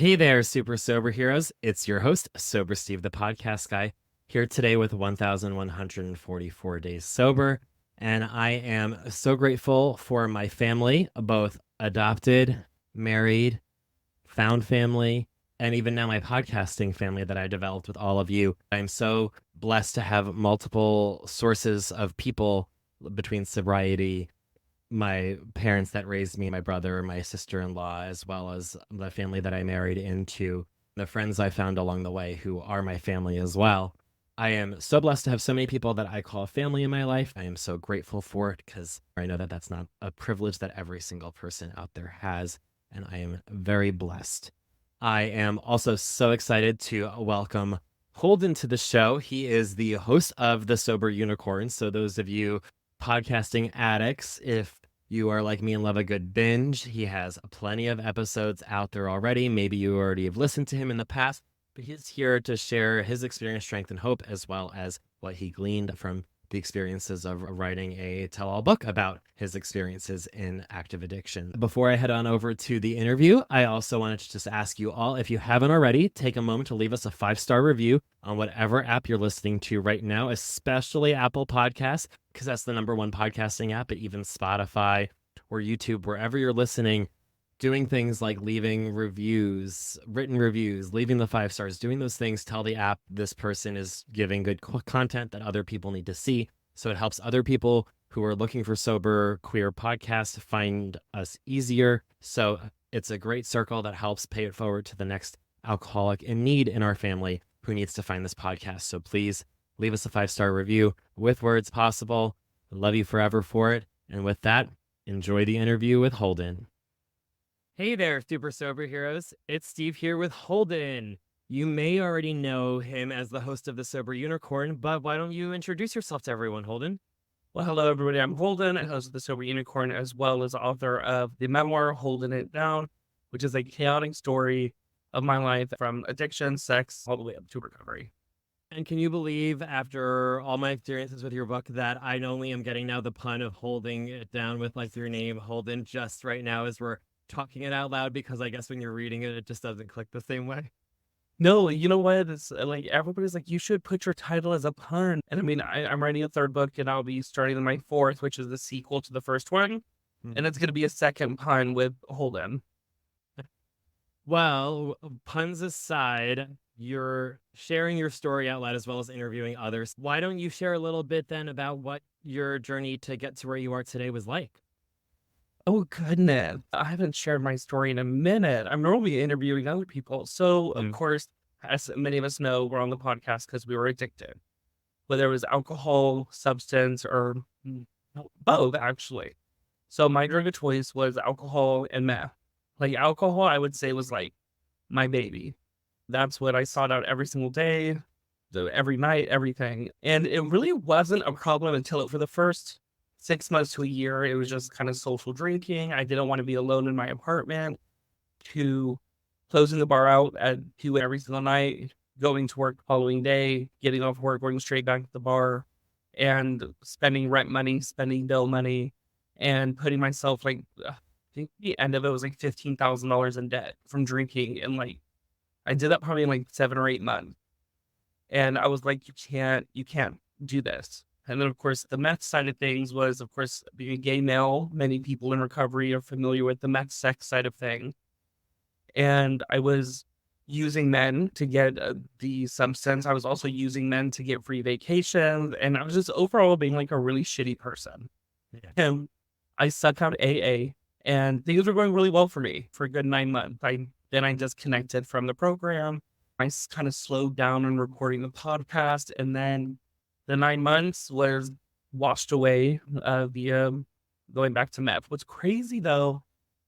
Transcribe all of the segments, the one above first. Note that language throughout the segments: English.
Hey there, super sober heroes. It's your host, Sober Steve, the podcast guy, here today with 1,144 days sober. And I am so grateful for my family, both adopted, married, found family, and even now my podcasting family that I developed with all of you. I'm so blessed to have multiple sources of people between sobriety, my parents that raised me, my brother, my sister-in-law, as well as the family that I married into, the friends I found along the way who are my family as well. I am so blessed to have so many people that I call family in my life. I am so grateful for it because I know that that's not a privilege that every single person out there has, and I am very blessed. I am also so excited to welcome Holden to the show. He is the host of The Sober Unicorn. So those of you podcasting addicts, if you are like me and love a good binge, he has plenty of episodes out there already. Maybe you already have listened to him in the past, but he's here to share his experience, strength, and hope, as well as what he gleaned from the experiences of writing a tell-all book about his experiences in active addiction. Before I head on over to the interview, I also wanted to just ask you all, if you haven't already, take a moment to leave us a 5-star review on whatever app you're listening to right now, especially Apple Podcasts, because that's the #1 podcasting app, but even Spotify or YouTube, wherever you're listening, doing things like leaving reviews, written reviews, leaving the 5 stars, doing those things tell the app this person is giving good content that other people need to see. So it helps other people who are looking for sober, queer podcasts find us easier. So it's a great circle that helps pay it forward to the next alcoholic in need in our family who needs to find this podcast. So please leave us a 5-star review with words possible. Love you forever for it. And with that, enjoy the interview with Holden. Hey there, super sober heroes. It's Steve here with Holden. You may already know him as the host of The Sober Unicorn, but why don't you introduce yourself to everyone, Holden? Well, hello, everybody. I'm Holden, host of The Sober Unicorn, as well as author of the memoir, Holding It Down, which is a chaotic story of my life from addiction, sex, all the way up to recovery. And can you believe, after all my experiences with your book, that I not only am getting now the pun of holding it down with like your name, Holden, just right now as we're talking it out loud, because I guess when you're reading it, it just doesn't click the same way. No, you know what? It's like everybody's like, you should put your title as a pun. And I mean, I'm writing a 3rd book, and I'll be starting my 4th, which is the sequel to the first one. And it's going to be a second pun with Holden. Well, puns aside, you're sharing your story out loud as well as interviewing others. Why don't you share a little bit then about what your journey to get to where you are today was like? Oh, goodness. I haven't shared my story in a minute. I'm normally interviewing other people. So, of course, as many of us know, we're on the podcast because we were addicted, whether it was alcohol, substance, or both, actually. So my drug of choice was alcohol and meth. Like alcohol, I would say was like my baby. That's what I sought out every single day, every night, everything. And it really wasn't a problem until for the first 6 months to a year, it was just kind of social drinking. I didn't want to be alone in my apartment, to closing the bar out at 2 every single night, going to work the following day, getting off work, going straight back to the bar, and spending rent money, spending bill money, and putting myself like, I think the end of it was like $15,000 in debt from drinking. And like, I did that probably in like 7 or 8 months. And I was like, you can't do this. And then, of course, the meth side of things was, of course, being a gay male. Many people in recovery are familiar with the meth sex side of things. And I was using men to get the substance. I was also using men to get free vacations. And I was just overall being like a really shitty person. Yeah. And I sucked out AA, and things were going really well for me for a good 9 months. Then I disconnected from the program. I kind of slowed down on recording the podcast, and then the 9 months was washed away via going back to meth. What's crazy, though,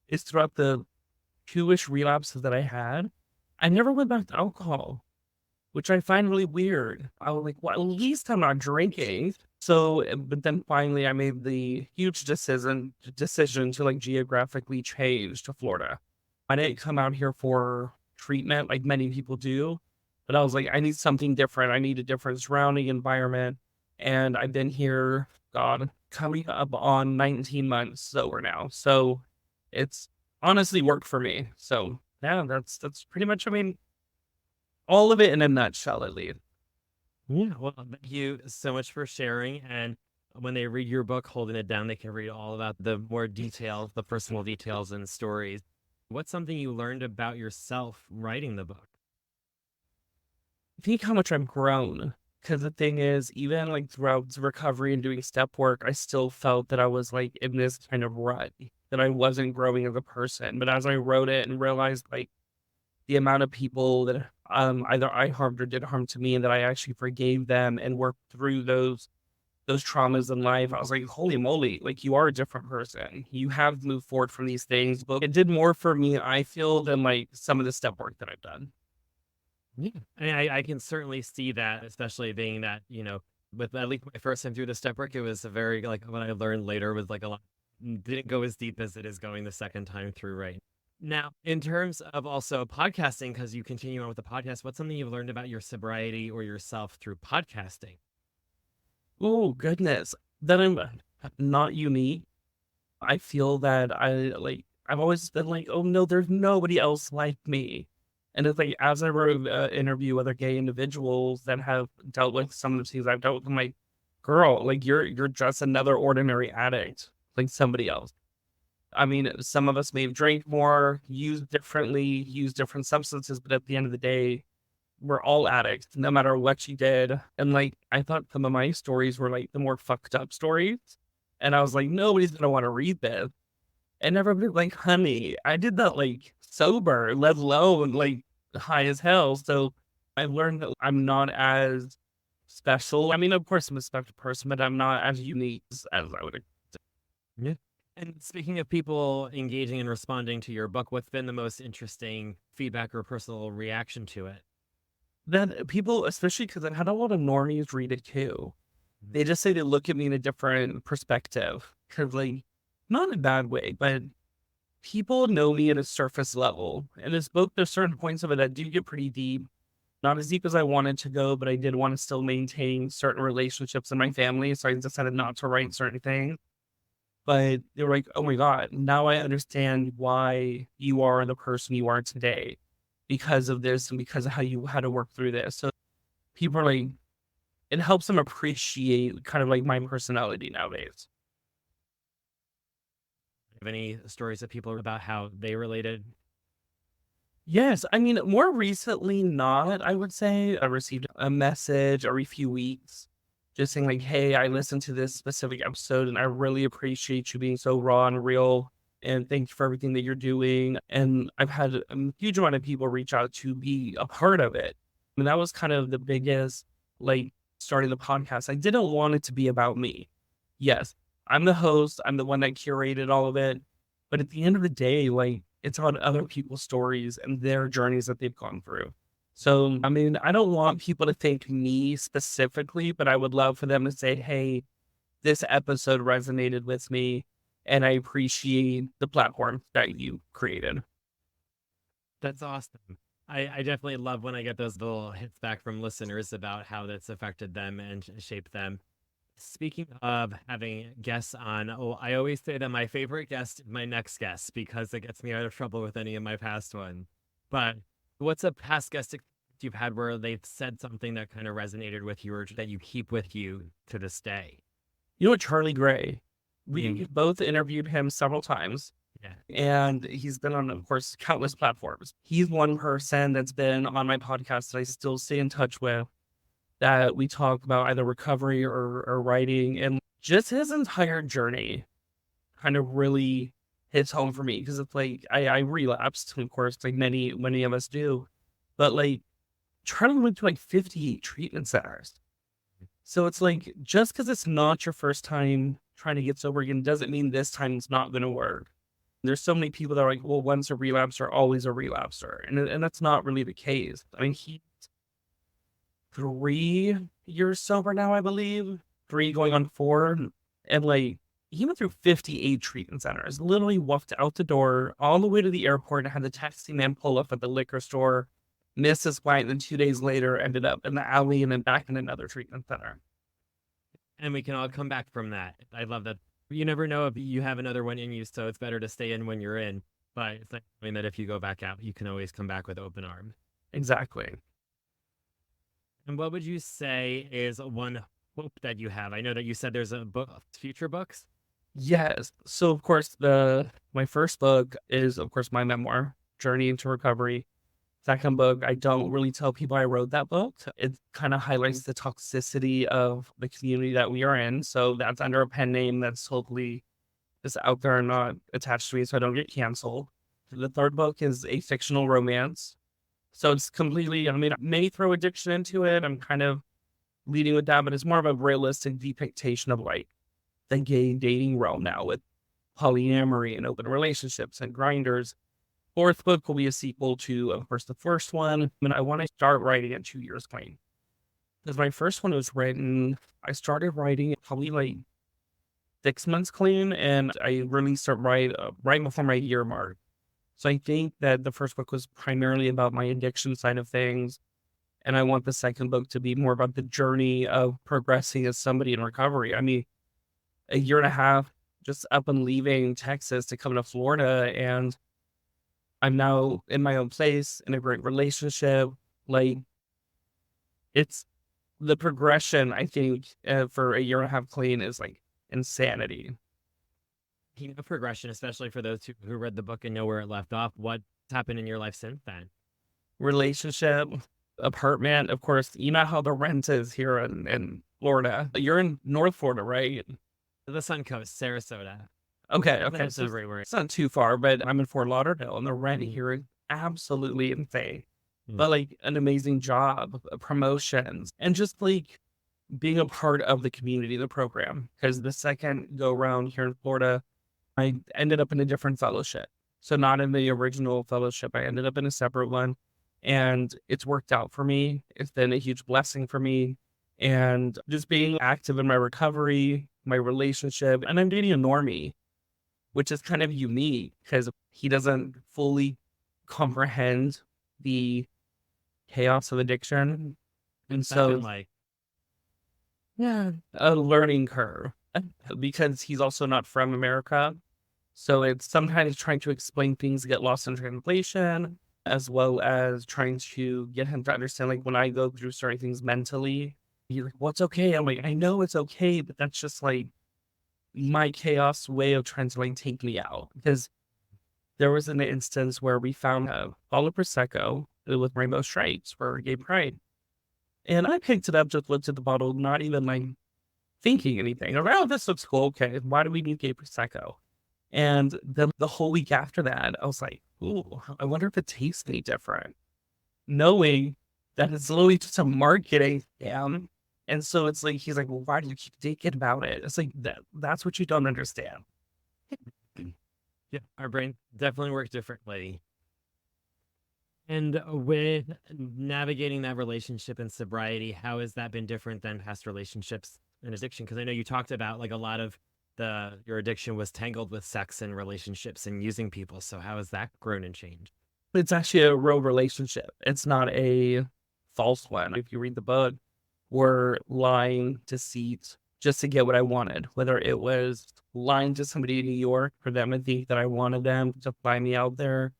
is throughout the 2-ish relapses that I had, I never went back to alcohol, which I find really weird. I was like, well, at least I'm not drinking. So, but then finally I made the huge decision to like geographically change to Florida. I didn't come out here for treatment like many people do, but I was like, I need something different. I need a different surrounding environment. And I've been here, God, coming up on 19 months sober now. So it's honestly worked for me. So Yeah, that's pretty much, I mean, all of it in a nutshell, at least. Yeah. Well, thank you so much for sharing. And when they read your book, Holding It Down, they can read all about the more details, the personal details and stories. What's something you learned about yourself writing the book? I think how much I've grown. Because the thing is, even like throughout the recovery and doing step work, I still felt that I was like in this kind of rut, that I wasn't growing as a person. But as I wrote it and realized like the amount of people that either I harmed or did harm to me, and that I actually forgave them and worked through those traumas in life, I was like, holy moly, like you are a different person. You have moved forward from these things. But it did more for me, I feel, than like some of the step work that I've done. Yeah. I mean, I can certainly see that, especially being that, with at least my first time through the step work, it was a very, like, what I learned later was like a lot, didn't go as deep as it is going the second time through, right? Now, in terms of also podcasting, because you continue on with the podcast, what's something you've learned about your sobriety or yourself through podcasting? Oh goodness, that I'm not unique. I feel that I've always been like, oh no, there's nobody else like me. And it's like as I wrote interview other gay individuals that have dealt with some of the things I've dealt with, I'm like, girl, like you're just another ordinary addict, like somebody else. I mean, some of us may have drank more, used differently, used different substances, but at the end of the day, we're all addicts, no matter what you did. And like, I thought some of my stories were like the more fucked up stories. And I was like, nobody's gonna want to read this. And everybody's like, honey, I did that like sober, let alone like high as hell. So I learned that I'm not as special. I mean, of course, I'm a special person, but I'm not as unique as I would. Yeah. And speaking of people engaging and responding to your book, what's been the most interesting feedback or personal reaction to it? Then people, especially because I had a lot of normies read it too. Mhm. They just say they look at me in a different perspective. Cause like, not in a bad way, but people know me at a surface level. And this book, there's certain points of it that do get pretty deep. Not as deep as I wanted to go, but I did want to still maintain certain relationships in my family. So I decided not to write certain things. But they were like, oh my God, now I understand why you are the person you are today because of this and because of how you had to work through this. So people are like, it helps them appreciate kind of like my personality nowadays. Have any stories of people about how they related? Yes, I mean, more recently, not, I would say. I received a message every few weeks just saying, like, hey, I listened to this specific episode and I really appreciate you being so raw and real. And thank you for everything that you're doing. And I've had a huge amount of people reach out to be a part of it. And that was kind of the biggest, like, starting the podcast. I didn't want it to be about me. Yes, I'm the host, I'm the one that curated all of it. But at the end of the day, like, it's on other people's stories and their journeys that they've gone through. So, I mean, I don't want people to thank me specifically, but I would love for them to say, hey, this episode resonated with me and I appreciate the platform that you created. That's awesome. I definitely love when I get those little hits back from listeners about how that's affected them and shaped them. Speaking of having guests on, oh, I always say that my favorite guest is my next guest because it gets me out of trouble with any of my past ones. But what's a past guest you've had where they've said something that kind of resonated with you or that you keep with you to this day? You know what, Charlie Gray? We Mm. both interviewed him several times, Yeah. and he's been on, of course, countless platforms. He's one person that's been on my podcast that I still stay in touch with, that we talk about either recovery or writing, and just his entire journey kind of really hits home for me because it's like I relapsed, of course, like many of us do, but like Charlie went to like 58 treatment centers. So it's like just because it's not your first time trying to get sober again doesn't mean this time it's not going to work. There's so many people that are like, well, once a relapser, always a relapser, and that's not really the case. I mean, he's 3 years sober now, I believe, three going on four, and like he went through 58 treatment centers. Literally walked out the door all the way to the airport and had the taxi man pull up at the liquor store, missed his flight, and then 2 days later ended up in the alley and then back in another treatment center. And we can all come back from that. I love that. You never know if you have another one in you, so it's better to stay in when you're in. But it's like, I mean, that if you go back out, you can always come back with open arms. Exactly. And what would you say is one hope that you have? I know that you said there's a book, future books. Yes. So of course my first book is of course my memoir, Journey into Recovery. Second book, I don't really tell people I wrote that book. It kind of highlights the toxicity of the community that we are in. So that's under a pen name that's totally just out there and not attached to me so I don't get canceled. The third book is a fictional romance. So it's completely, I mean, I may throw addiction into it. I'm kind of leading with that, but it's more of a realistic depiction of like the gay dating realm now with polyamory and open relationships and grinders. Fourth book will be a sequel to, of course, the first one. And I want to start writing it 2 years clean. Because my first one was written, I started writing it probably like 6 months clean, and I really start right before my year mark. So I think that the first book was primarily about my addiction side of things. And I want the second book to be more about the journey of progressing as somebody in recovery. I mean, a year and a half just up and leaving Texas to come to Florida, and I'm now in my own place in a great relationship. Like, it's the progression, I think, for a year and a half clean is like insanity. Progression, especially for those who read the book and know where it left off. What's happened in your life since then? Relationship, apartment, of course, you know how the rent is here in Florida. You're in North Florida, right? The Sun Coast, Sarasota. Okay. That's So everywhere. it's not too far, but I'm in Fort Lauderdale, and the rent here is absolutely insane. But like an amazing job, promotions, and just like being a part of the community, the program. Because the second go round here in Florida, I ended up in a different fellowship. So not in the original fellowship. I ended up in a separate one, and it's worked out for me. It's been a huge blessing for me. And just being active in my recovery, my relationship, and I'm dating a normie, which is kind of unique because he doesn't fully comprehend the chaos of addiction. And so, like, yeah, a learning curve because he's also not from America. So it's sometimes trying to explain things get lost in translation, as well as trying to get him to understand, like, when I go through certain things mentally, he's like, what's okay? I'm like, I know it's okay, but that's just like my chaos way of trying to like take me out. Because there was an instance where we found a bottle of Prosecco with rainbow stripes for Gay Pride. And I picked it up, just looked at the bottle, not even like thinking anything. I'm like, oh, this looks cool. Okay, why do we need Gay Prosecco? And the whole week after that, I was like, ooh, I wonder if it tastes any different. Knowing that it's literally just a marketing scam. And so it's like, he's like, well, why do you keep thinking about it? It's like, that's what you don't understand. Yeah, our brain definitely works differently. And with navigating that relationship and sobriety, how has that been different than past relationships and addiction? Because I know you talked about like a lot of your addiction was tangled with sex and relationships and using people. So how has that grown and changed? It's actually a real relationship. It's not a false one. If you read the book, we're lying, deceit, just to get what I wanted, whether it was lying to somebody in New York for them to think that I wanted them to fly me out there.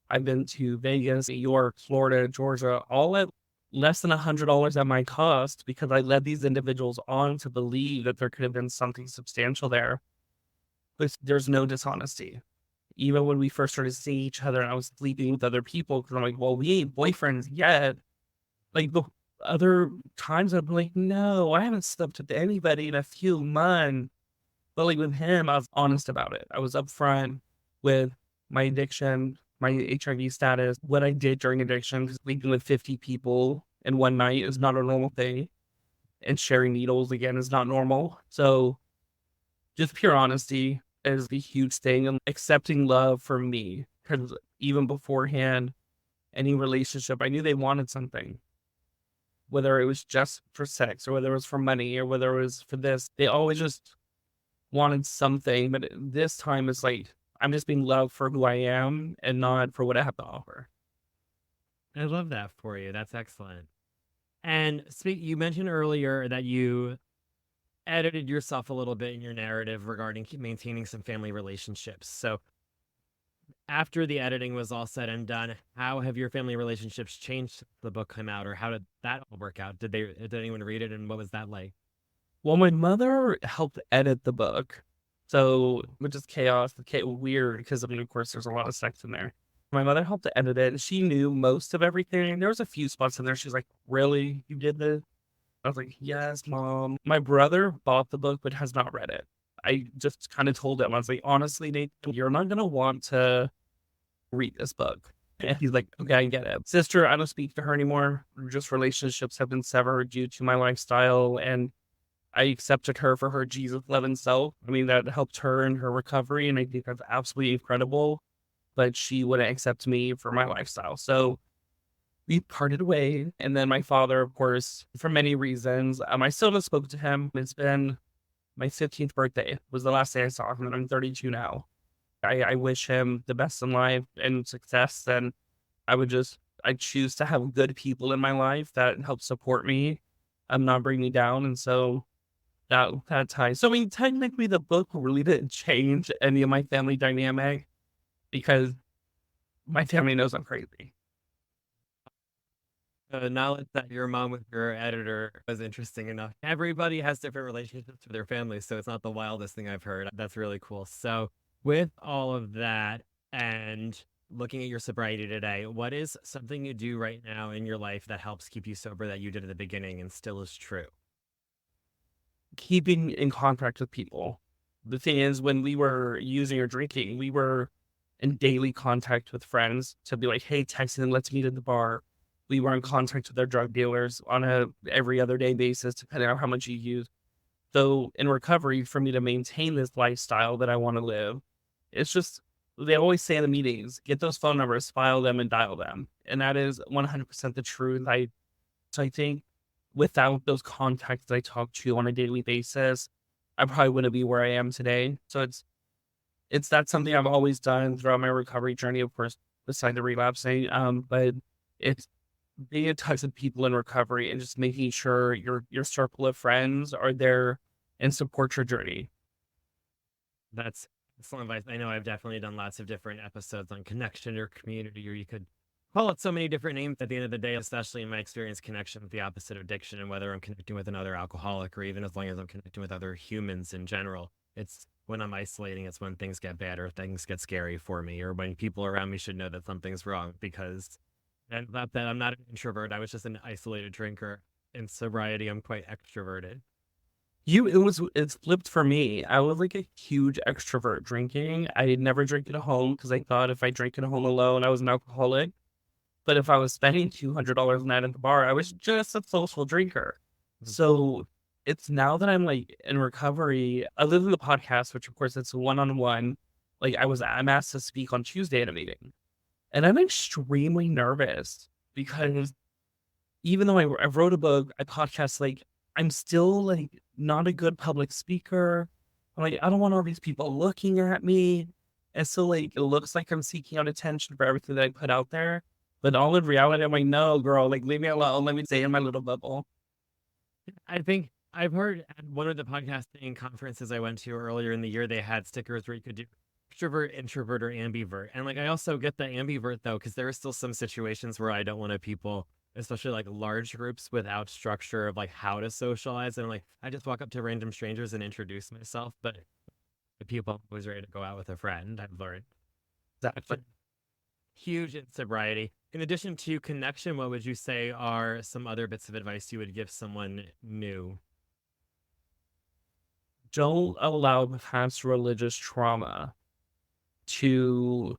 I've been to Vegas, New York, Florida, Georgia, all at less than $100 at my cost because I led these individuals on to believe that there could have been something substantial there. But there's no dishonesty. Even when we first started seeing each other and I was sleeping with other people, because I'm like, well, we ain't boyfriends yet. Like the other times I'm like, no, I haven't slept with anybody in a few months. But like with him, I was honest about it. I was upfront with my addiction, my HIV status, what I did during addiction. Sleeping with 50 people in one night is not a normal thing. And sharing needles again is not normal. So just pure honesty is the huge thing, and accepting love from me. Because even beforehand, any relationship, I knew they wanted something. Whether it was just for sex or whether it was for money or whether it was for this, they always just wanted something. But this time it's like, I'm just being loved for who I am and not for what I have to offer. I love that for you. That's excellent. And you mentioned earlier that you edited yourself a little bit in your narrative regarding maintaining some family relationships. So After the editing was all said and done, how have your family relationships changed since the book came out, or how did that all work out? Did anyone read it, and what was that like? Well, my mother helped edit the book, so which is chaos, weird because I mean, of course, there's a lot of sex in there. My mother helped to edit it, and she knew most of everything. There was a few spots in there. She's like, "Really, you did this?" I was like, "Yes, mom." My brother bought the book but has not read it. I just kind of told him, I was like, "Honestly, Nathan, you're not gonna want to read this book." And he's like, "Okay, I get it." Sister, I don't speak to her anymore. Just relationships have been severed due to my lifestyle, and I accepted her for her Jesus loving self. I mean, that helped her in her recovery, and I think that's absolutely incredible. But she wouldn't accept me for my lifestyle. So we parted way. And then my father, of course, for many reasons, I still haven't spoken to him. It's been my 15th birthday was the last day I saw him, and I'm 32 now. I wish him the best in life and success. And I choose to have good people in my life that help support me and not bring me down. And so that ties. So I mean, technically, the book really didn't change any of my family dynamic because my family knows I'm crazy. The knowledge that your mom with your editor was interesting enough. Everybody has different relationships with their families, so it's not the wildest thing I've heard. That's really cool. So, with all of that and looking at your sobriety today, what is something you do right now in your life that helps keep you sober that you did at the beginning and still is true? Keeping in contact with people. The thing is, when we were using or drinking, we were in daily contact with friends to be like, "Hey, text them, let's meet at the bar." We were in contact with our drug dealers on a every other day basis, depending on how much you use. So in recovery, for me to maintain this lifestyle that I want to live, it's just they always say in the meetings, get those phone numbers, file them, and dial them, and that is 100% the truth. I think without those contacts that I talk to on a daily basis, I probably wouldn't be where I am today. So it's that's something I've always done throughout my recovery journey, of course, beside the relapsing. But it's being in touch with people in recovery and just making sure your circle of friends are there and support your journey. That's excellent advice. I know I've definitely done lots of different episodes on connection or community, or you could call it so many different names at the end of the day, especially in my experience, connection with the opposite of addiction, and whether I'm connecting with another alcoholic or even as long as I'm connecting with other humans in general. It's when I'm isolating, it's when things get bad or things get scary for me, or when people around me should know that something's wrong because and not that I'm not an introvert. I was just an isolated drinker. In sobriety, I'm quite extroverted. It's flipped for me. I was like a huge extrovert drinking. I never drink at home because I thought if I drank at home alone, I was an alcoholic. But if I was spending $200 a night at the bar, I was just a social drinker. Mhm. So it's now that I'm like in recovery, I live in the podcast, which of course it's one-on-one. Like I'm asked to speak on Tuesday at a meeting, and I'm extremely nervous because even though I wrote a book, I podcast, like I'm still like not a good public speaker. I'm like, I don't want all these people looking at me. And so like it looks like I'm seeking out attention for everything that I put out there. But all in reality, I'm like, no, girl, like leave me alone. Let me stay in my little bubble. I think I've heard at one of the podcasting conferences I went to earlier in the year, they had stickers where you could do extrovert, introvert, or ambivert. And like, I also get the ambivert though, because there are still some situations where I don't want to people, especially like large groups without structure of like how to socialize. And like, I just walk up to random strangers and introduce myself. But the people I'm always ready to go out with a friend, I've learned. Exactly. Huge in sobriety. In addition to connection, what would you say are some other bits of advice you would give someone new? Don't allow past religious trauma to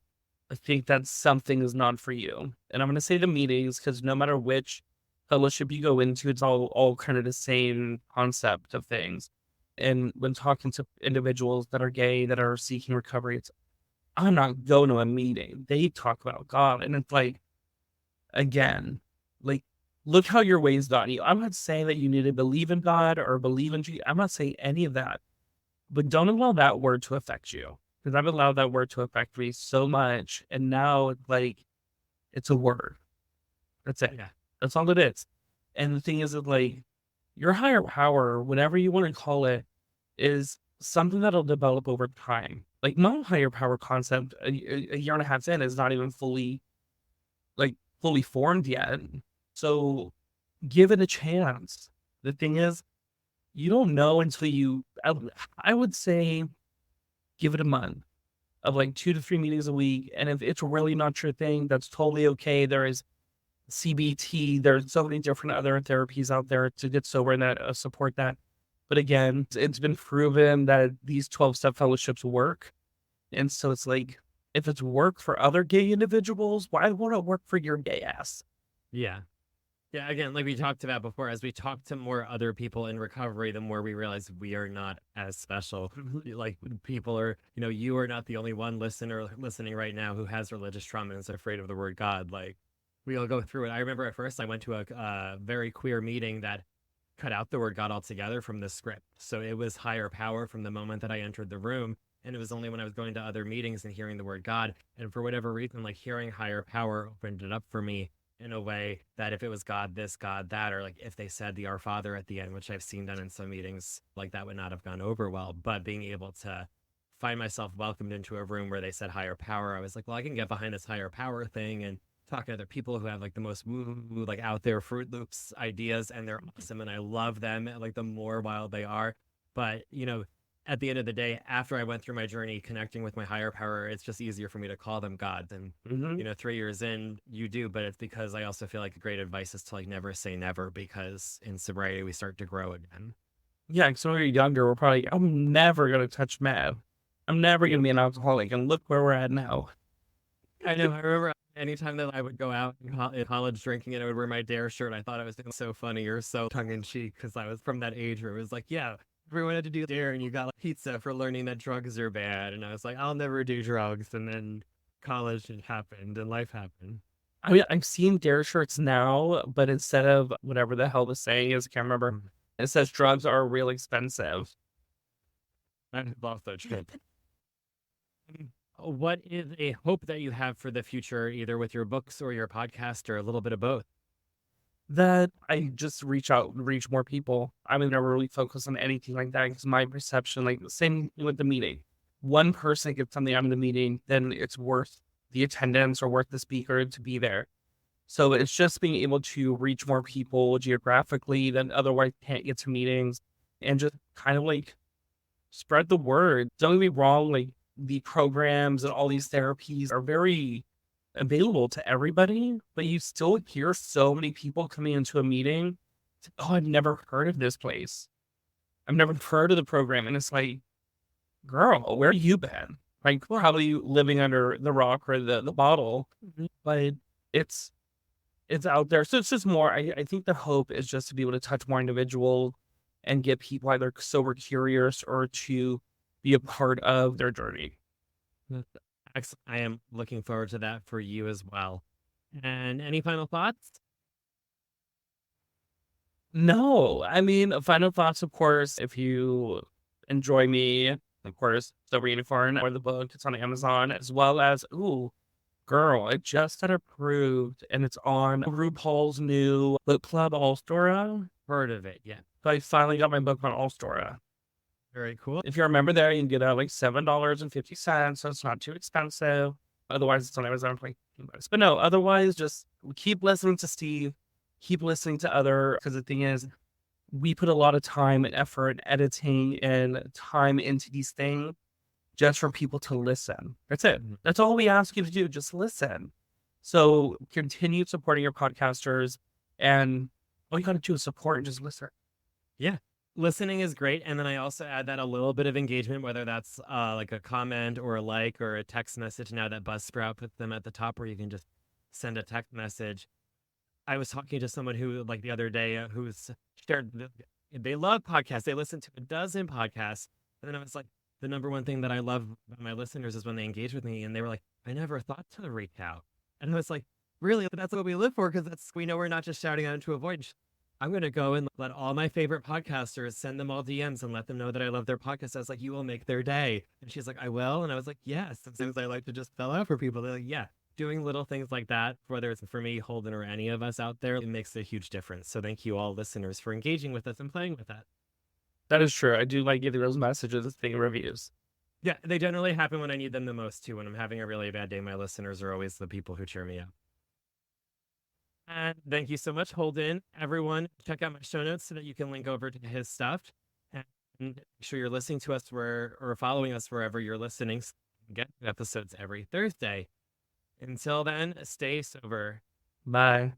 think that something is not for you. And I'm going to say the meetings because no matter which fellowship you go into, it's all kind of the same concept of things. And when talking to individuals that are gay, that are seeking recovery, it's, I'm not going to a meeting. They talk about God. And it's like, again, like, look how your ways got you. I'm not saying that you need to believe in God or believe in Jesus. I'm not saying any of that. But don't allow that word to affect you. Because I've allowed that word to affect me so much. And now it's like, it's a word. That's it. Yeah. That's all it is. And the thing is that like your higher power, whatever you want to call it, is something that'll develop over time. Like my higher power concept a year and a half in is not even fully formed yet. So give it a chance. The thing is, you don't know until I would say give it a month of like 2 to 3 meetings a week. And if it's really not your thing, that's totally okay. There is CBT. There's so many different other therapies out there to get sober that support that. But again, it's been proven that these 12-step fellowships work. And so it's like, if it's work for other gay individuals, why won't it work for your gay ass? Yeah. Yeah, again, like we talked about before, as we talk to more other people in recovery, the more we realize we are not as special. Like people are, you are not the only one listening right now who has religious trauma and is afraid of the word God. Like we all go through it. I remember at first I went to a very queer meeting that cut out the word God altogether from the script. So it was higher power from the moment that I entered the room. And it was only when I was going to other meetings and hearing the word God. And for whatever reason, like hearing higher power opened it up for me in a way that if it was God this, God that, or like if they said the Our Father at the end, which I've seen done in some meetings, like that would not have gone over well. But being able to find myself welcomed into a room where they said higher power, I was like, well, I can get behind this higher power thing and talk to other people who have like the most woo, like out there Fruit Loops ideas, and they're awesome and I love them, like the more wild they are. But at the end of the day, after I went through my journey connecting with my higher power, it's just easier for me to call them gods. And, 3 years in, you do, but it's because I also feel like a great advice is to like never say never, because in sobriety, we start to grow again. Yeah, because when we were younger, we're probably, I'm never going to touch meth. I'm never going to be an alcoholic. And look where we're at now. I know. I remember anytime that I would go out in college drinking and I would wear my Dare shirt, I thought I was doing so funny or so tongue in cheek because I was from that age where it was like, yeah, everyone had to do Dare and you got like pizza for learning that drugs are bad. And I was like, I'll never do drugs. And then college happened and life happened. I mean, I've seen Dare shirts now, but instead of whatever the hell the saying is, I can't remember, it says drugs are real expensive. I lost that shit. What is a hope that you have for the future, either with your books or your podcast or a little bit of both? That I just reach more people. I mean, never really focus on anything like that because my perception, like the same with the meeting, one person gets something out of the meeting, then it's worth the attendance or worth the speaker to be there. So it's just being able to reach more people geographically that otherwise can't get to meetings and just kind of like spread the word. Don't get me wrong, like the programs and all these therapies are very available to everybody, but you still hear so many people coming into a meeting. Oh, I've never heard of this place. I've never heard of the program. And it's like, girl, where you been? Like probably living under the rock or the bottle, but it's out there. So it's just more, I think the hope is just to be able to touch more individuals and get people either sober curious or to be a part of their journey. Excellent. I am looking forward to that for you as well. And any final thoughts? No, I mean, final thoughts, of course, if you enjoy me, of course, Sober Unicorn or the book, it's on Amazon, as well as, ooh, girl, it just got approved and it's on RuPaul's new book club, Allstora. Heard of it, yeah. So I finally got my book on Allstora. Very cool. If you remember there, you can get it like $7.50, so it's not too expensive. Otherwise, it's on Amazon for like $15. But no, otherwise, just keep listening to Steve, keep listening to other, because the thing is, we put a lot of time and effort editing and time into these things just for people to listen. That's it. That's all we ask you to do. Just listen. So continue supporting your podcasters, and all you got to do is support and just listen. Yeah. Listening is great. And then I also add that a little bit of engagement, whether that's like a comment or a like or a text message, now that Buzzsprout puts them at the top where you can just send a text message. I was talking to someone who, like the other day, who's shared, they love podcasts. They listen to a dozen podcasts. And then I was like, the number one thing that I love about my listeners is when they engage with me. And they were like, I never thought to reach out. And I was like, really? That's what we live for, because we know we're not just shouting out into a void. I'm going to go and let all my favorite podcasters, send them all DMs and let them know that I love their podcast. I was like, you will make their day. And she's like, I will. And I was like, yes. Sometimes I like to just spell out for people. They're like, yeah. Doing little things like that, whether it's for me, Holden, or any of us out there, it makes a huge difference. So thank you all listeners for engaging with us and playing with that. That is true. I do like getting those messages, thing reviews. Yeah, they generally happen when I need them the most too. When I'm having a really bad day, my listeners are always the people who cheer me up. And thank you so much, Holden. Everyone, check out my show notes so that you can link over to his stuff. And make sure you're listening to us or following us wherever you're listening. So you get episodes every Thursday. Until then, stay sober. Bye.